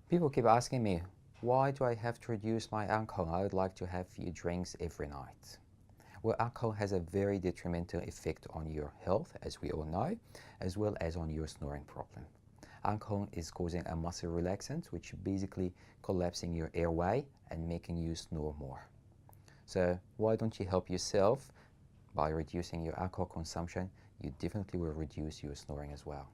People keep asking me, why do I have to reduce my alcohol? I would like to have a few drinks every night. Well, alcohol has a very detrimental effect on your health, as we all know, as well as on your snoring problem. Alcohol is causing a muscle relaxant, which basically collapsing your airway and making you snore more. So why don't you help yourself by reducing your alcohol consumption? You definitely will reduce your snoring as well.